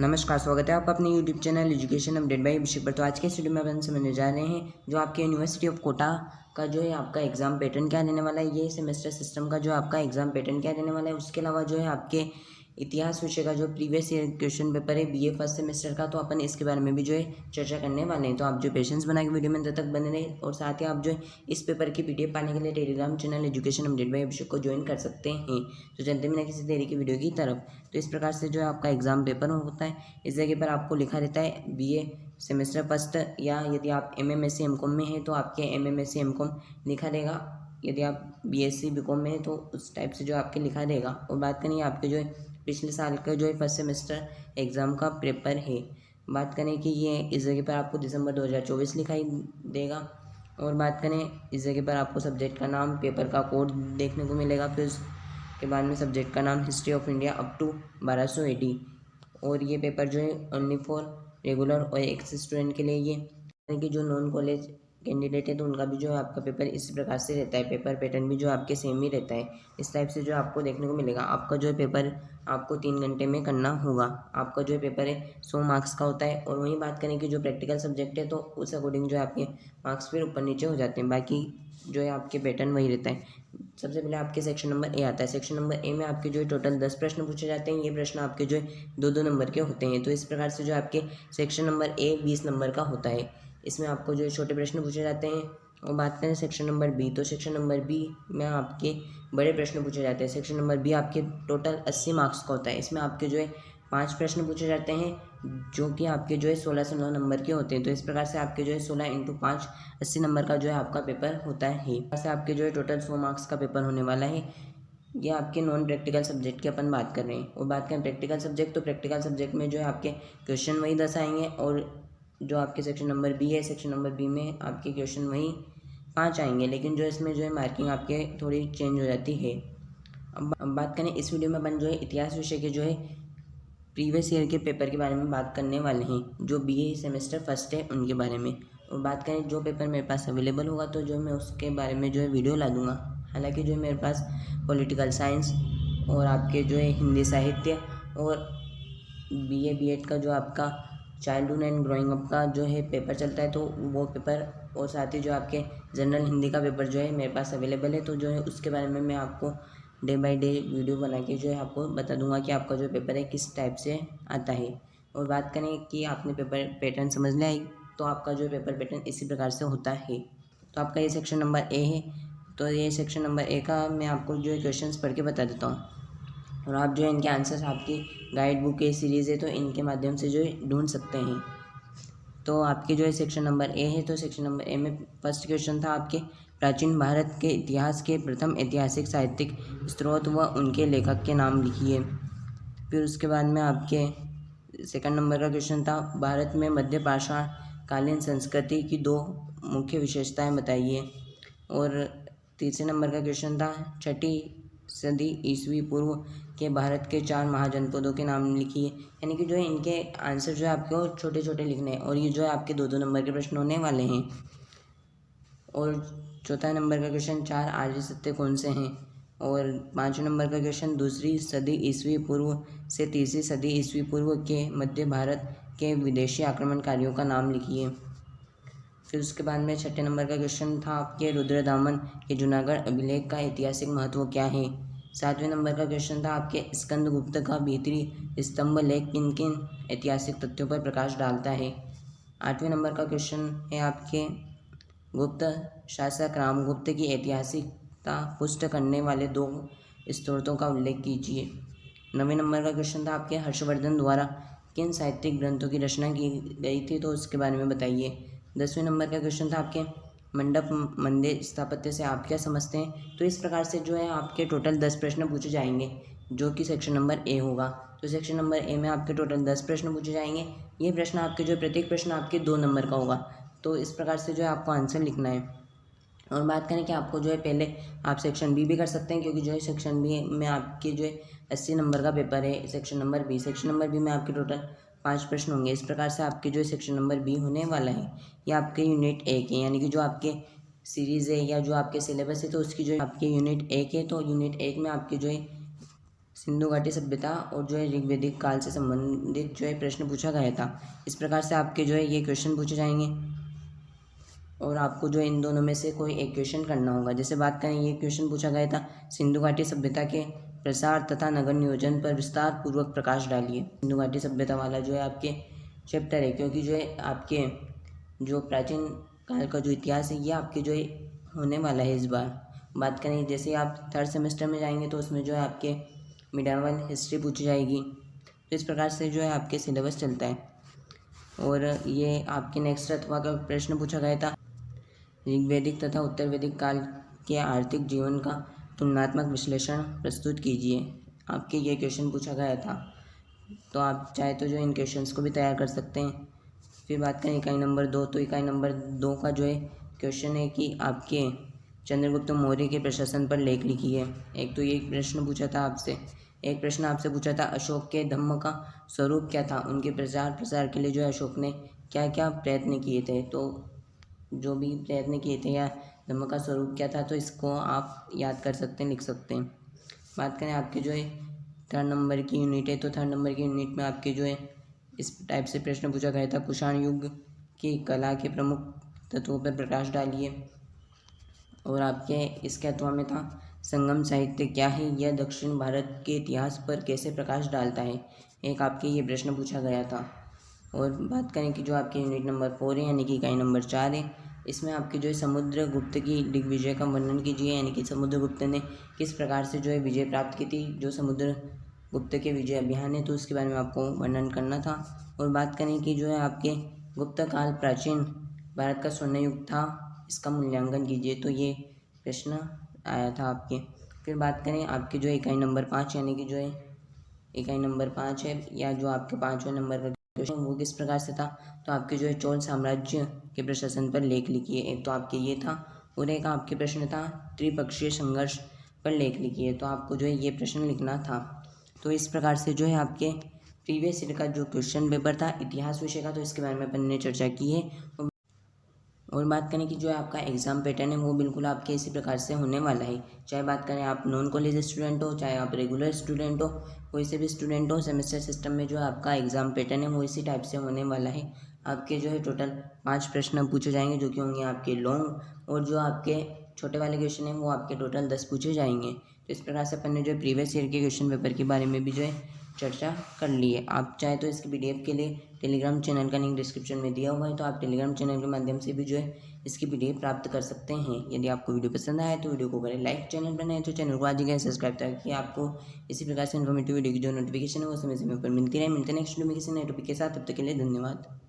नमस्कार, स्वागत है आपका अपने YouTube channel education update by Abhishek पर। तो आज के इस वीडियो में अपन समझने जा रहे हैं जो आपके यूनिवर्सिटी ऑफ कोटा का जो है आपका एग्ज़ाम पैटर्न क्या रहने वाला है। ये सेमेस्टर सिस्टम का जो आपका एग्ज़ाम पैटर्न क्या रहने वाला है। उसके अलावा जो है आपके इतिहास विषय का जो प्रीवियस ईयर क्वेश्चन पेपर है बीए फर्स्ट सेमेस्टर का, तो अपन इसके बारे में भी जो है चर्चा करने वाले हैं। तो आप जो पेशेंस बना के वीडियो में अंत तक बने रहे, और साथ ही आप जो है इस पेपर की पीडीएफ पाने के लिए Telegram channel education update by Abhishek को ज्वाइन कर सकते हैं। तो चलते बिना किसी देरी की वीडियो की तरफ। तो इस प्रकार से जो है आपका एग्ज़ाम पेपर होता है। इस जगह पर आपको लिखा रहता है बीए सेमेस्टर फर्स्ट, या यदि आप एमएमएससी एमकॉम में हैं तो आपके एमएमएससी एमकॉम लिखा रहेगा। यदि आप बीएससी बीकॉम में हैं तो उस टाइप से जो आपके लिखा रहेगा। और बात करें आपके जो है पिछले साल का जो है फर्स्ट सेमेस्टर एग्ज़ाम का पेपर है, बात करें कि ये इस जगह पर आपको दिसंबर 2024 लिखाई देगा। और बात करें इस जगह पर आपको सब्जेक्ट का नाम, पेपर का कोड देखने को मिलेगा। फिर उसके बाद में सब्जेक्ट का नाम history of India up to 1280। और ये पेपर जो है ओनली फॉर रेगुलर और एक्स स्टूडेंट के लिए, ये यानी कि जो नॉन कॉलेज कैंडिडेट है तो उनका भी जो है आपका पेपर इस प्रकार से रहता है। पेपर पैटर्न भी जो आपके सेम ही रहता है। इस टाइप से जो आपको देखने को मिलेगा। आपका जो है पेपर आपको 3 घंटे में करना होगा। आपका जो है पेपर है 100 मार्क्स का होता है। और वहीं बात करें कि जो प्रैक्टिकल सब्जेक्ट है तो उस अकॉर्डिंग जो है आपके मार्क्स फिर ऊपर नीचे हो जाते हैं। बाकी जो है आपके पैटर्न वही रहता है। सबसे पहले आपके सेक्शन नंबर ए आता है। सेक्शन नंबर ए में आपके जो है टोटल 10 प्रश्न पूछे जाते हैं। ये प्रश्न आपके जो है 2-2 नंबर के होते हैं। तो इस प्रकार से जो आपके सेक्शन नंबर ए 20 नंबर का होता है। इसमें आपको जो है छोटे प्रश्न पूछे जाते हैं। और बात करें सेक्शन नंबर बी, तो सेक्शन नंबर बी में आपके बड़े प्रश्न पूछे जाते हैं। सेक्शन नंबर बी आपके टोटल 80 मार्क्स का होता है। इसमें आपके जो है 5 प्रश्न पूछे जाते हैं जो कि आपके जो है 16 से 9 नंबर के होते हैं। तो इस प्रकार से आपके जो है 16 × 5 80 नंबर का जो है आपका पेपर होता है। ऐसे आपके जो है टोटल 100 मार्क्स का पेपर होने वाला है। ये आपके नॉन प्रैक्टिकल सब्जेक्ट की अपन बात कर रहे हैं। और बात करें प्रैक्टिकल सब्जेक्ट, तो प्रैक्टिकल सब्जेक्ट में जो है आपके क्वेश्चन वही 10 आएंगे। और जो आपके सेक्शन नंबर बी है, सेक्शन नंबर बी में आपके क्वेश्चन वही 5 आएंगे। लेकिन जो इसमें जो है मार्किंग आपके थोड़ी चेंज हो जाती है। अब बात करें इस वीडियो में अपन जो है इतिहास विषय के जो है प्रीवियस ईयर के पेपर के बारे में बात करने वाले हैं, जो बीए सेमेस्टर फर्स्ट है उनके बारे में। और बात करें जो पेपर मेरे पास अवेलेबल होगा तो जो मैं उसके बारे में जो है वीडियो ला दूँगा। हालांकि जो मेरे पास पॉलिटिकल साइंस और आपके जो है हिंदी साहित्य और बीए बीएड का जो आपका चाइल्डहुड एंड ग्रोइंग अप का जो है पेपर चलता है, तो वो पेपर और साथ ही जो आपके जनरल हिंदी का पेपर जो है मेरे पास अवेलेबल है। तो जो है उसके बारे में मैं आपको डे बाय डे वीडियो बना के जो है आपको बता दूंगा कि आपका जो पेपर है किस टाइप से आता है। और बात करें कि आपने पेपर पैटर्न समझ लिया है, तो आपका जो पेपर पैटर्न इसी प्रकार से होता है। तो आपका ये सेक्शन नंबर ए है। तो ये सेक्शन नंबर ए का मैं आपको जो है क्वेश्चंस पढ़ के बता देता हूँ। और आप जो है इनके आंसर्स आपकी गाइड बुक के सीरीज़ है तो इनके माध्यम से जो है ढूंढ सकते हैं। तो आपके जो है सेक्शन नंबर ए है। तो सेक्शन नंबर ए में फर्स्ट क्वेश्चन था आपके प्राचीन भारत के इतिहास के प्रथम ऐतिहासिक साहित्यिक स्रोत व उनके लेखक के नाम लिखिए। फिर उसके बाद में आपके सेकंड नंबर का क्वेश्चन था भारत में मध्य पाषाण कालीन संस्कृति की 2 मुख्य विशेषताएं बताइए। और तीसरे नंबर का क्वेश्चन था 6ठी सदी ईस्वी पूर्व के भारत के 4 महाजनपदों के नाम लिखिए। यानी कि जो है इनके आंसर जो है आपको छोटे छोटे लिखने हैं। और ये जो है आपके 2-2 नंबर के प्रश्न होने वाले हैं। और चौथा नंबर का क्वेश्चन 4 आर्य सत्य कौन से हैं। और 5वें नंबर का क्वेश्चन 2री सदी ईस्वी पूर्व से 3री सदी ईस्वी पूर्व के मध्य भारत के विदेशी आक्रमणकारियों का नाम लिखिए। फिर उसके बाद में 6ठे नंबर का क्वेश्चन था आपके रुद्रदामन के जूनागढ़ अभिलेख का ऐतिहासिक महत्व क्या है। 7वें नंबर का क्वेश्चन था आपके स्कंदगुप्त का भीतरी स्तंभ लेख किन किन ऐतिहासिक तथ्यों पर प्रकाश डालता है। 8वें नंबर का क्वेश्चन है आपके गुप्त शासक रामगुप्त की ऐतिहासिकता पुष्ट करने वाले 2 स्रोतों का उल्लेख कीजिए। 9वें नंबर का क्वेश्चन था आपके हर्षवर्धन द्वारा किन साहित्यिक ग्रंथों की रचना की गई थी, तो उसके बारे में बताइए। 10वें नंबर का क्वेश्चन था आपके मंडप मंदिर स्थापत्य से आप क्या समझते हैं। तो इस प्रकार से जो है आपके टोटल 10 प्रश्न पूछे जाएंगे जो कि सेक्शन नंबर ए होगा। तो सेक्शन नंबर ए में आपके टोटल 10 प्रश्न पूछे जाएंगे। ये प्रश्न आपके जो प्रत्येक प्रश्न आपके 2 नंबर का होगा। तो इस प्रकार से जो है आपको आंसर लिखना है। और बात करें कि आपको जो है पहले आप सेक्शन बी भी कर सकते हैं, क्योंकि जो है सेक्शन बी में आपके जो है 80 नंबर का पेपर है। सेक्शन नंबर बी में आपके टोटल 5 प्रश्न होंगे। इस प्रकार से आपके जो सेक्शन नंबर बी होने वाला है ये आपके यूनिट 1 है, यानी कि जो आपके सीरीज़ है या जो आपके सिलेबस है तो उसकी जो आपके यूनिट 1 है। तो यूनिट 1 में आपके जो है सिंधु घाटी सभ्यता और जो है ऋग्वैदिक काल से संबंधित जो है प्रश्न पूछा गया था। इस प्रकार से आपके जो है ये क्वेश्चन पूछे जाएंगे और आपको जो इन दोनों में से कोई एक क्वेश्चन करना होगा। जैसे बात करें, ये क्वेश्चन पूछा गया था, सिंधु घाटी सभ्यता के प्रसार तथा नगर नियोजन पर विस्तार पूर्वक प्रकाश डालिए। सिंधु घाटी सभ्यता वाला जो है आपके चैप्टर है, क्योंकि जो है आपके जो प्राचीन काल का जो इतिहास है ये आपके जो है होने वाला है इस बार। बात करें, जैसे आप थर्ड सेमेस्टर में जाएंगे तो उसमें जो है आपके मिडावल हिस्ट्री पूछी जाएगी। तो इस प्रकार से जो है आपके सिलेबस चलता है। और ये आपके नेक्स्ट अथवा का प्रश्न पूछा गया था, ऋग्वैदिक तथा उत्तर वैदिक काल के आर्थिक जीवन का तुलनात्मक विश्लेषण प्रस्तुत कीजिए। आपके ये क्वेश्चन पूछा गया था, तो आप चाहे तो जो इन क्वेश्चंस को भी तैयार कर सकते हैं। फिर बात करें इकाई नंबर 2, तो इकाई नंबर 2 का जो है क्वेश्चन है कि आपके चंद्रगुप्त मौर्य के प्रशासन पर लेख लिखिए। एक तो ये प्रश्न पूछा था आपसे। एक प्रश्न आपसे पूछा था, अशोक के धम्म का स्वरूप क्या था, उनके प्रचार प्रसार के लिए जो है अशोक ने क्या क्या प्रयत्न किए थे। तो जो भी प्रयत्न किए थे या धम्म का स्वरूप क्या था, तो इसको आप याद कर सकते हैं, लिख सकते हैं। बात करें आपके जो है थर्ड नंबर की यूनिट है, तो थर्ड नंबर की यूनिट में आपके जो है इस टाइप से प्रश्न पूछा गया था, कुषाण युग की कला के प्रमुख तत्वों पर प्रकाश डालिए। और आपके इसके अथवा में था, संगम साहित्य क्या है, यह दक्षिण भारत के इतिहास पर कैसे प्रकाश डालता है। एक आपके ये प्रश्न पूछा गया था। और बात करें कि जो आपकी यूनिट नंबर 4 है, यानी कि इकाई नंबर 4 है, इसमें आपके जो है समुद्रगुप्त की दिग्विजय का वर्णन कीजिए। यानी कि समुद्रगुप्त ने किस प्रकार से जो है विजय प्राप्त की थी। जो समुद्रगुप्त के विजय अभियान है, तो उसके बारे में आपको वर्णन करना था। और बात करें कि जो है आपके गुप्त काल प्राचीन भारत का स्वर्ण युग था, इसका मूल्यांकन कीजिए। तो ये प्रश्न आया था आपके। फिर बात करें आपके जो है इकाई नंबर 5, यानी कि जो है इकाई नंबर 5 है, या जो आपके 5वें नंबर का क्वेश्चन वो किस प्रकार से था। तो आपके जो है चोल साम्राज्य के प्रशासन पर लेख लिखिए। एक तो आपके ये था, और एक आपके प्रश्न था त्रिपक्षीय संघर्ष पर लेख लिखिए। तो आपको जो है ये प्रश्न लिखना था। तो इस प्रकार से जो है आपके प्रीवियस ईयर का जो क्वेश्चन पेपर था इतिहास विषय का, तो इसके बारे में अपन ने चर्चा की है। और बात करें कि जो है आपका एग्ज़ाम पैटर्न है वो बिल्कुल आपके इसी प्रकार से होने वाला है। चाहे बात करें आप नॉन कॉलेज स्टूडेंट हो, चाहे आप रेगुलर स्टूडेंट हो, कोई से भी स्टूडेंट हो, सेमेस्टर सिस्टम में जो है आपका एग्ज़ाम पैटर्न है वो इसी टाइप से होने वाला है। आपके जो है टोटल 5 प्रश्न पूछे जाएंगे, जो कि होंगे आपके लॉन्ग, और जो आपके छोटे वाले क्वेश्चन हैं वो आपके टोटल 10 पूछे जाएंगे। तो इस प्रकार से अपन ने जो प्रीवियस ईयर के क्वेश्चन पेपर के बारे में भी जो है चर्चा कर ली है। आप चाहे तो इसकी PDF के लिए टेलीग्राम चैनल का लिंक डिस्क्रिप्शन में दिया हुआ है, तो आप टेलीग्राम चैनल के माध्यम से भी जो है इसकी PDF प्राप्त कर सकते हैं। यदि आपको वीडियो पसंद आया तो वीडियो को करें लाइक, चैनल पर नए तो चैनल को आज ही सब्सक्राइब, ताकि आपको इसी प्रकार से इन्फॉर्मेटिव वीडियो की जो नोटिफिकेशन है वो समय समय पर मिलती रहे। मिलते हैं नेक्स्ट वीडियो में किसी नए टॉपिक के साथ। तब तक के लिए धन्यवाद।